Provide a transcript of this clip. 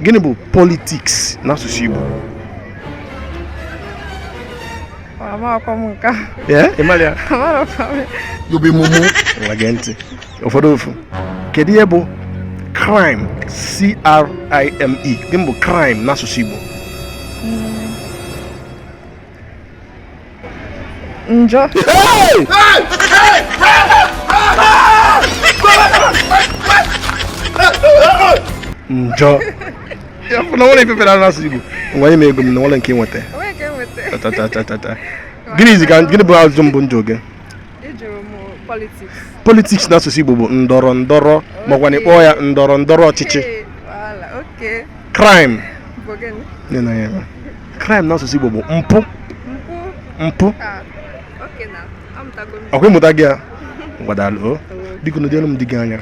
Gịnị bụ politics n'asụsụ Igbo? Emalia. Yobe mumu. Wagenti. Ụfọdụ ofu. Kedu ihe bụ crime? C-R-I-M-E. Gịnị bụ crime n'asụsụ Igbo? Njọ. Njọ. Ya fụna nwere ifepere n'asụsụ Igbo. Ngwa ime ego m na nwere nke nweta. Gịnị bụ azụ mbụ njọ gị? Politics n'asụsụ Igbo bụ ndọrọ ndọrọ makwa na ịkpọ ya ndọrọ ndọrọ ọchịchị. Crime. Crime n'asụsụ Igbo bụ mpụ. Mpụ. Ọkwa ịmụta gị ya? Gwadalụ. Biko n'ụdị ọnụ m dị gị anya.